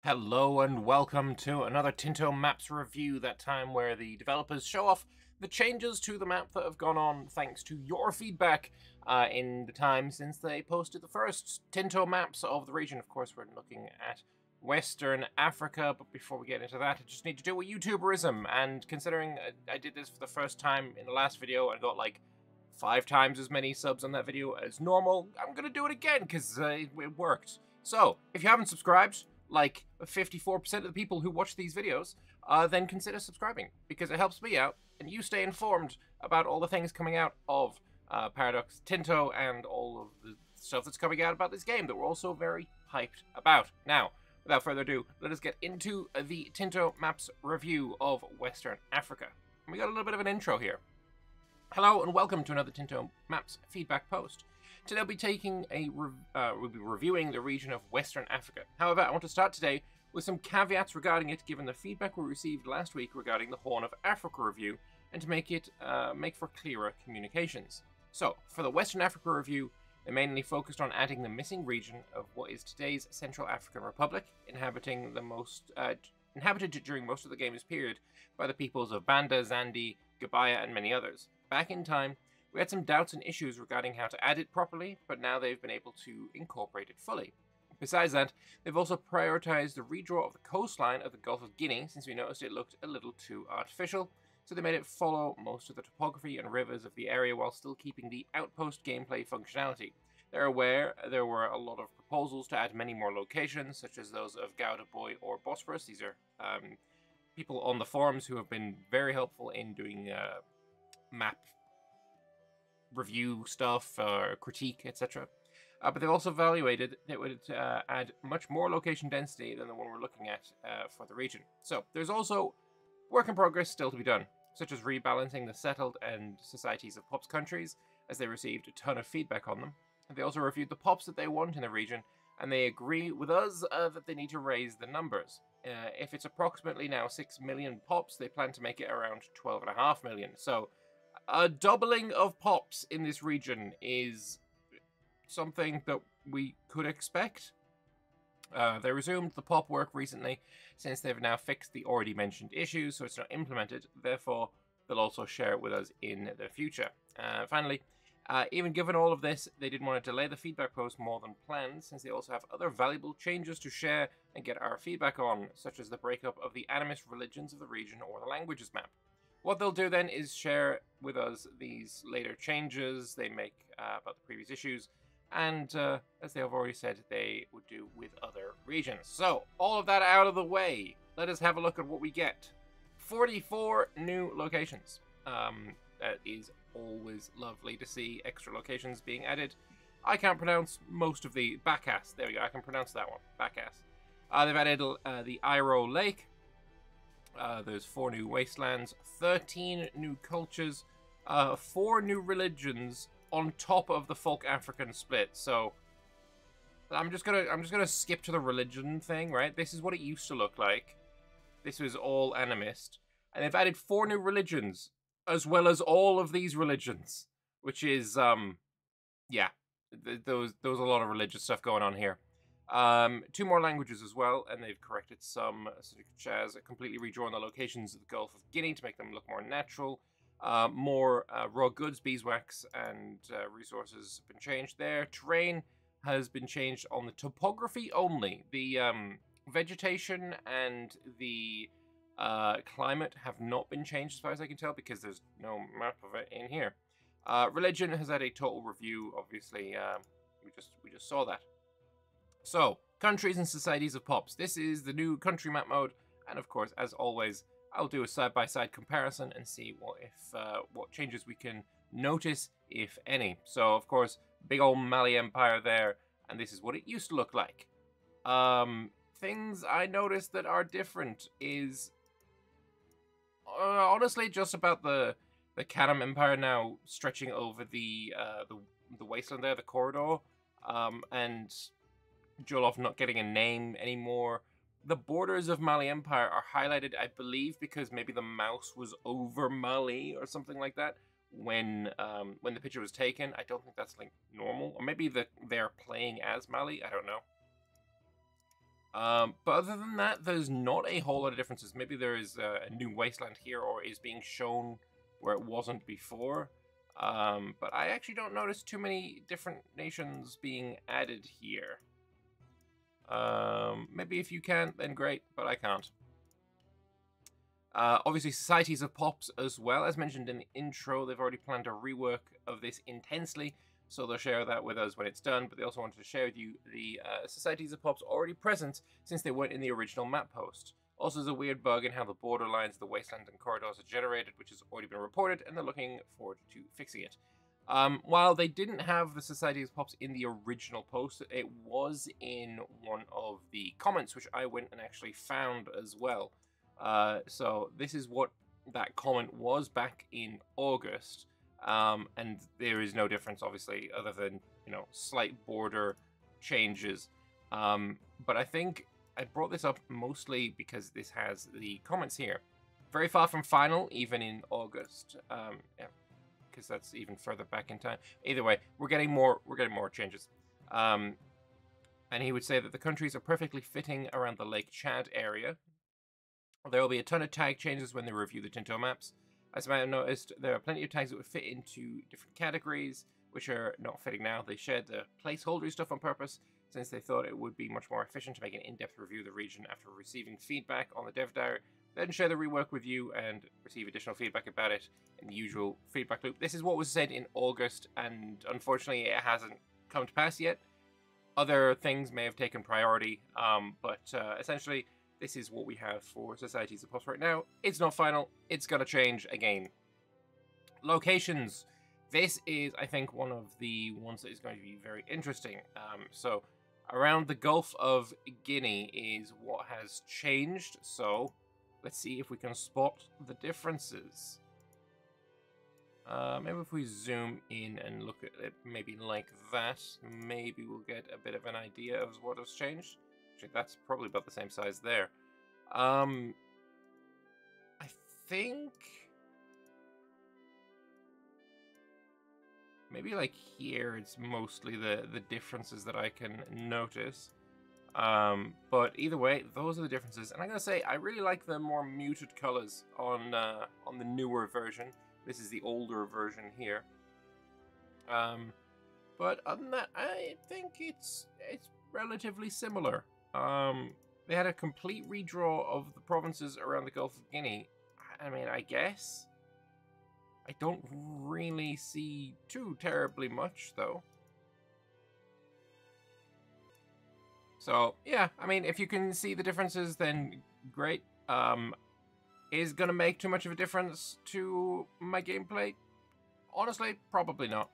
Hello and welcome to another Tinto Maps review, that time where the developers show off the changes to the map that have gone on thanks to your feedback in the time since they posted the first Tinto maps of the region. Of course, we're looking at Western Africa, but before we get into that, I just need to do a YouTuberism, and considering I did this for the first time in the last video and got like 5 times as many subs on that video as normal, I'm gonna do it again because it worked. So, if you haven't subscribed, like 54% of the people who watch these videos, then consider subscribing, because it helps me out, and you stay informed about all the things coming out of Paradox Tinto, and all of the stuff that's coming out about this game that we're also very hyped about. Now, without further ado, let us get into the Tinto Maps review of Western Africa. And we got a little bit of an intro here. Hello and welcome to another Tinto Maps feedback post. Today we'll be reviewing the region of Western Africa. However, I want to start today with some caveats regarding it, given the feedback we received last week regarding the Horn of Africa review, and to make for clearer communications. So, for the Western Africa review, they mainly focused on adding the missing region of what is today's Central African Republic, inhabited during most of the game's period by the peoples of Banda, Zandi, Gabaya, and many others. Back in time, we had some doubts and issues regarding how to add it properly, but now they've been able to incorporate it fully. Besides that, they've also prioritized the redraw of the coastline of the Gulf of Guinea, since we noticed it looked a little too artificial, so they made it follow most of the topography and rivers of the area while still keeping the outpost gameplay functionality. They're aware there were a lot of proposals to add many more locations, such as those of Gouda Boy or Bosporus. These are people on the forums who have been very helpful in doing map review stuff, critique, etc. But they've also evaluated that it would add much more location density than the one we're looking at for the region. So there's also work in progress still to be done, such as rebalancing the settled and societies of POPs countries, as they received a ton of feedback on them. And they also reviewed the POPs that they want in the region, and they agree with us that they need to raise the numbers. If it's approximately now 6 million POPs, they plan to make it around 12.5 million. So a doubling of POPs in this region is something that we could expect. They resumed the POP work recently, since they've now fixed the already mentioned issues, so it's not implemented. Therefore, they'll also share it with us in the future. Finally, even given all of this, they didn't want to delay the feedback post more than planned, since they also have other valuable changes to share and get our feedback on, such as the breakup of the animist religions of the region or the languages map. What they'll do then is share with us these later changes they make about the previous issues, and as they have already said, they would do with other regions. So, all of that out of the way, let us have a look at what we get. 44 new locations. That is always lovely to see extra locations being added. I can't pronounce most of the Bacchus. There we go, I can pronounce that one. Bacchus. They've added the Iro Lake. There's 4 new wastelands, 13 new cultures, 4 new religions on top of the folk African split. So I'm just gonna skip to the religion thing, right? This is what it used to look like. This was all animist, and they've added 4 new religions as well as all of these religions, which is yeah, there was a lot of religious stuff going on here. 2 more languages as well, and they've corrected some, such as completely redrawing the locations of the Gulf of Guinea to make them look more natural. More raw goods, beeswax, and resources have been changed there. Terrain has been changed on the topography only. The vegetation and the climate have not been changed as far as I can tell, because there's no map of it in here. Religion has had a total review, obviously. We just saw that. So, countries and societies of POPs. This is the new country map mode, and of course, as always, I'll do a side-by-side comparison and see what changes we can notice, if any. So, of course, big old Mali Empire there, and this is what it used to look like. Things I noticed that are different is honestly just about the Kadam Empire now stretching over the wasteland there, the corridor, and Jolof not getting a name anymore. The borders of Mali Empire are highlighted, I believe, because maybe the mouse was over Mali or something like that when the picture was taken. I don't think that's like normal, or maybe they're playing as Mali. I don't know. But other than that, there's not a whole lot of differences. Maybe there is a new wasteland here, or is being shown where it wasn't before. But I actually don't notice too many different nations being added here. Maybe if you can, then great, but I can't. Obviously, societies of pops as well. As mentioned in the intro, they've already planned a rework of this intensely, so they'll share that with us when it's done, but they also wanted to share with you the societies of pops already present since they weren't in the original map post. Also, there's a weird bug in how the border lines, the wasteland, and corridors are generated, which has already been reported, and they're looking forward to fixing it. While they didn't have the Society of Pops in the original post, it was in one of the comments, which I went and actually found as well. So this is what that comment was back in August, and there is no difference, obviously, other than, you know, slight border changes. But I think I brought this up mostly because this has the comments here. Very far from final, even in August. Yeah, because that's even further back in time. Either way, we're getting more changes. And he would say that the countries are perfectly fitting around the Lake Chad area. There will be a ton of tag changes when they review the Tinto maps. As I have noticed, there are plenty of tags that would fit into different categories, which are not fitting now. They shared the placeholder stuff on purpose, since they thought it would be much more efficient to make an in-depth review of the region after receiving feedback on the dev diary, then share the rework with you and receive additional feedback about it in the usual feedback loop. This is what was said in August, and unfortunately it hasn't come to pass yet. Other things may have taken priority, but essentially this is what we have for Societies of Pops right now. It's not final. It's going to change again. Locations. This is, I think, one of the ones that is going to be very interesting. So around the Gulf of Guinea is what has changed. So let's see if we can spot the differences. Maybe if we zoom in and look at it maybe like that, maybe we'll get a bit of an idea of what has changed. Actually, that's probably about the same size there. I think maybe like here it's mostly the differences that I can notice. But either way, those are the differences. And I gotta say, I really like the more muted colors on the newer version. This is the older version here. But other than that, I think it's relatively similar. They had a complete redraw of the provinces around the Gulf of Guinea. I mean, I guess. I don't really see too terribly much, though. So, yeah, I mean, if you can see the differences, then great. Is gonna make too much of a difference to my gameplay? Honestly, probably not.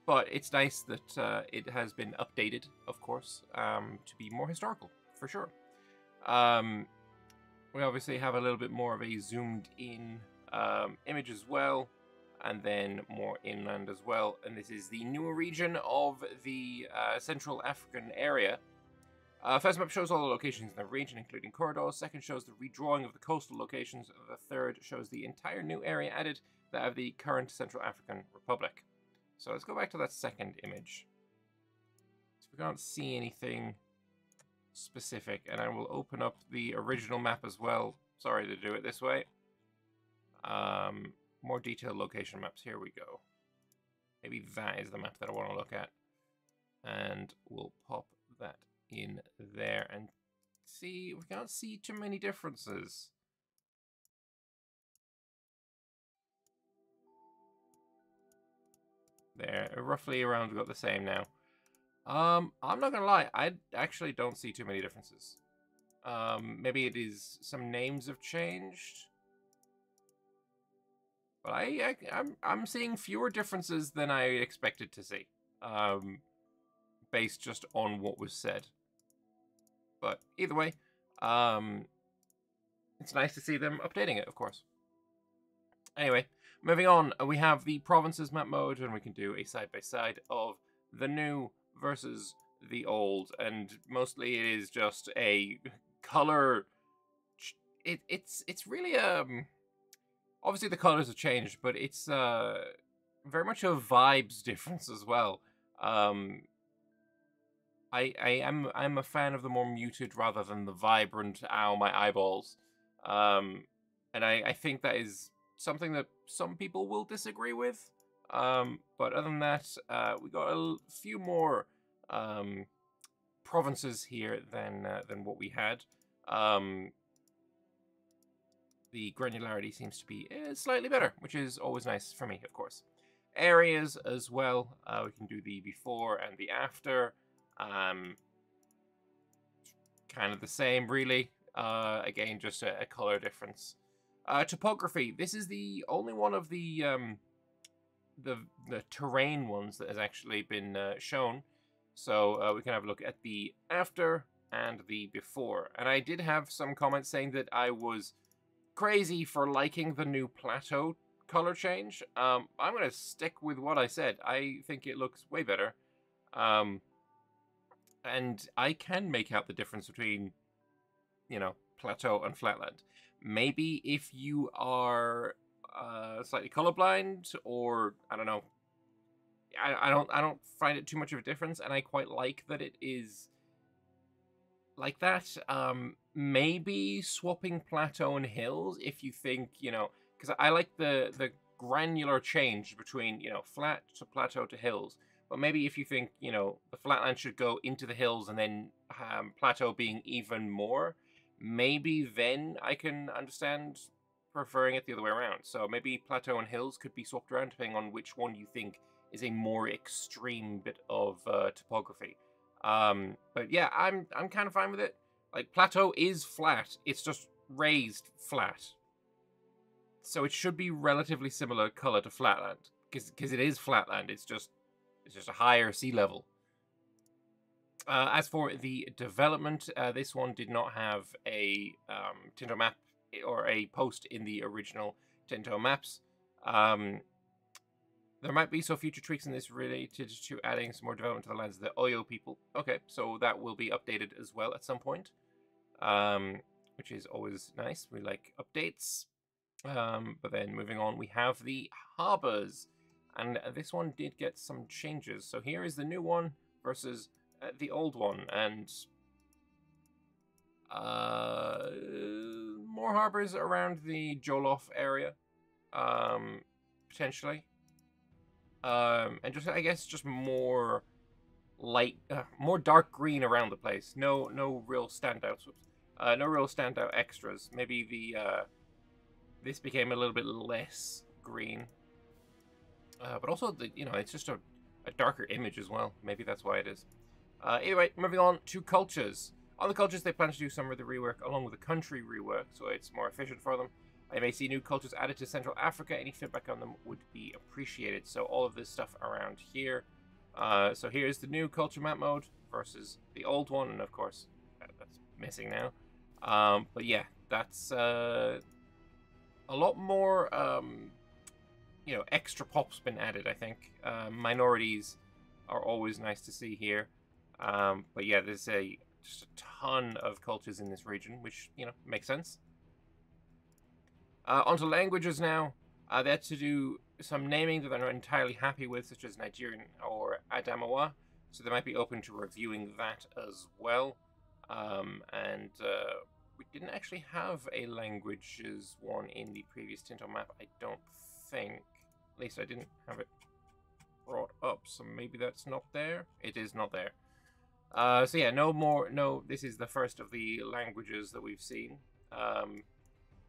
But it's nice that it has been updated, of course, to be more historical, for sure. We obviously have a little bit more of a zoomed-in image as well, and then more inland as well. And this is the newer region of the Central African area. First map shows all the locations in the region, including corridors. Second shows the redrawing of the coastal locations. The third shows the entire new area added that of the current Central African Republic. So let's go back to that second image. So we can't see anything specific, and I will open up the original map as well. Sorry to do it this way. More detailed location maps. Here we go. Maybe that is the map that I want to look at. And we'll pop that in there and see. We can't see too many differences. There, roughly around, we've got the same now. I'm not gonna lie, I actually don't see too many differences. Maybe it is some names have changed. But I'm seeing fewer differences than I expected to see. Based just on what was said. But either way, it's nice to see them updating it, of course. Anyway, moving on, we have the provinces map mode, and we can do a side-by-side of the new versus the old, and mostly it is just a color. It's really obviously the colors have changed, but it's very much a vibes difference as well. I I'm a fan of the more muted rather than the vibrant, ow, my eyeballs. And I think that is something that some people will disagree with. But other than that, we got a few more provinces here than what we had. The granularity seems to be slightly better, which is always nice for me, of course. Areas as well. We can do the before and the after. Kind of the same, really. Again, just a color difference. Topography. This is the only one of the terrain ones that has actually been shown. So we can have a look at the after and the before. And I did have some comments saying that I was crazy for liking the new plateau color change. I'm going to stick with what I said. I think it looks way better. And I can make out the difference between, you know, plateau and flatland. Maybe if you are slightly colorblind, or I don't know, I don't find it too much of a difference, and I quite like that it is like that. Maybe swapping plateau and hills if you think, you know, because I like the granular change between, you know, flat to plateau to hills. But maybe if you think, you know, the flatland should go into the hills and then plateau being even more, maybe then I can understand preferring it the other way around. So maybe plateau and hills could be swapped around depending on which one you think is a more extreme bit of topography. But yeah, I'm kind of fine with it. Like, plateau is flat, it's just raised flat. So it should be relatively similar color to flatland, because it is flatland. It's just a higher sea level. As for the development, this one did not have a Tinto map or a post in the original Tinto maps. There might be future tweaks in this related to adding some more development to the lands of the Oyo people. Okay, so that will be updated as well at some point, which is always nice. We like updates. But then moving on, we have the harbors, and this one did get some changes. So here is the new one versus the old one, and more harbors around the Jolof area, potentially. And just, I guess, just more light, more dark green around the place. No real standouts. No real standout extras. Maybe the this became a little bit less green, but also you know, it's just a darker image as well. Maybe that's why it is. Anyway, moving on to cultures. On the cultures, they plan to do some of the rework along with the country rework, so it's more efficient for them. I may see new cultures added to Central Africa. Any feedback on them would be appreciated. So all of this stuff around here. So here's the new culture map mode versus the old one, and of course that's missing now. But yeah, that's a lot more you know, extra pop's been added, I think. Minorities are always nice to see here. But yeah, there's just a ton of cultures in this region, which, you know, makes sense. Onto languages now. They had to do some naming that they're not entirely happy with, such as Nigerian or Adamawa. So they might be open to reviewing that as well. And we didn't actually have a languages one in the previous Tinto map, I don't think. At least I didn't have it brought up, so maybe that's not there. It is not there. So yeah, this is the first of the languages that we've seen.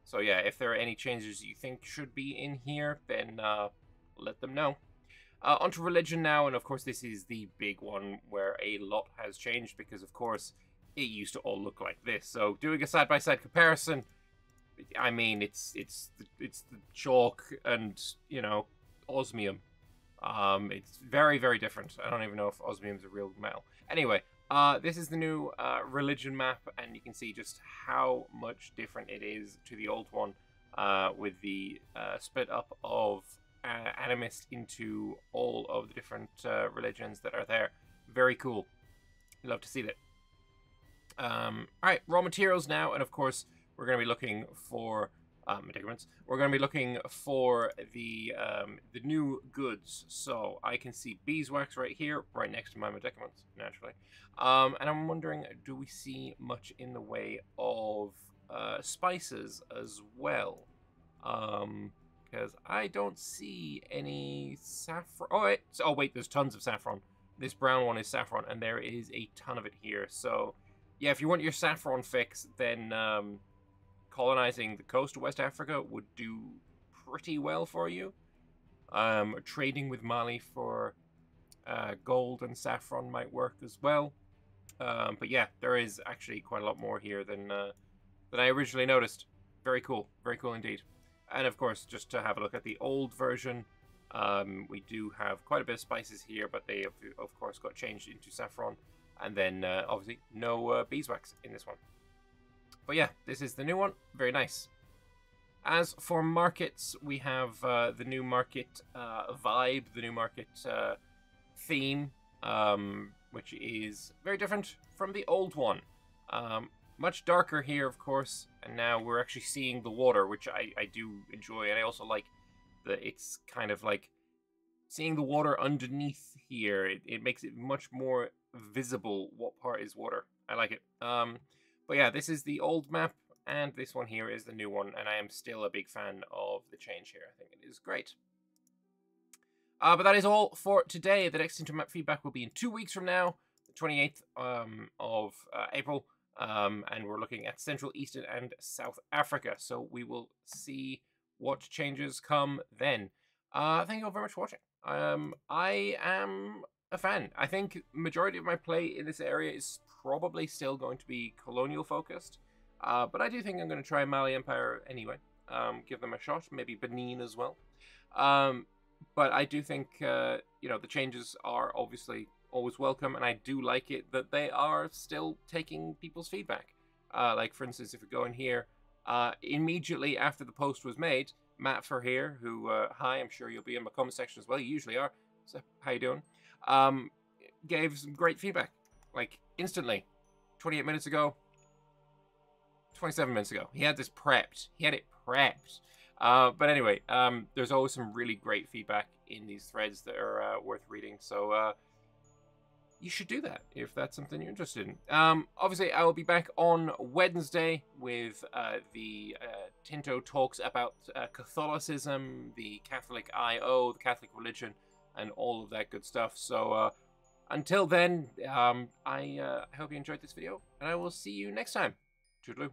So yeah, if there are any changes you think should be in here, then let them know. Onto religion now, and of course this is the big one where a lot has changed, because of course it used to all look like this. So doing a side-by-side comparison, I mean, it's the chalk and, you know, osmium. It's very, very different. I don't even know if osmium is a real metal. Anyway, this is the new religion map, and you can see just how much different it is to the old one, with the split up of animist into all of the different religions that are there. Very cool. Love to see that. Alright, raw materials now, and of course we're going to be looking for medicaments. We're going to be looking for the new goods. So I can see beeswax right here, right next to my medicaments, naturally. And I'm wondering, do we see much in the way of spices as well? Because I don't see any saffron. Oh wait, there's tons of saffron. This brown one is saffron, and there is a ton of it here. So, yeah, if you want your saffron fix, then colonizing the coast of West Africa would do pretty well for you. Trading with Mali for gold and saffron might work as well. But yeah, there is actually quite a lot more here than I originally noticed. Very cool indeed. And of course, just to have a look at the old version, we do have quite a bit of spices here, but they of course got changed into saffron. And then obviously no beeswax in this one. But yeah, this is the new one. Very nice. As for markets, we have the new market vibe, the new market theme, which is very different from the old one. Much darker here, of course, and now we're actually seeing the water, which I do enjoy, and I also like that it's kind of like seeing the water underneath here. It makes it much more visible what part is water. I like it. But yeah, this is the old map, and this one here is the new one, and I am still a big fan of the change here. I think it is great. But that is all for today. The next Intermap feedback will be in 2 weeks from now, the 28th of April. And we're looking at Central, Eastern, and South Africa. So we will see what changes come then. Thank you all very much for watching. I am a fan. I think majority of my play in this area is probably still going to be colonial focused. But I do think I'm going to try Mali Empire anyway. Give them a shot. Maybe Benin as well. But I do think, you know, the changes are obviously always welcome, and I do like it that they are still taking people's feedback. Like, for instance, if we go in here, immediately after the post was made, Matt for here, who, hi, I'm sure you'll be in my comment section as well, you usually are, so how you doing, gave some great feedback, like, instantly, 28 minutes ago, 27 minutes ago. He had this prepped. He had it prepped. But anyway, there's always some really great feedback in these threads that are worth reading, so, you should do that if that's something you're interested in. Obviously, I will be back on Wednesday with the Tinto talks about Catholicism, the Catholic I.O., the Catholic religion, and all of that good stuff. So until then, I hope you enjoyed this video, and I will see you next time. Toodaloo.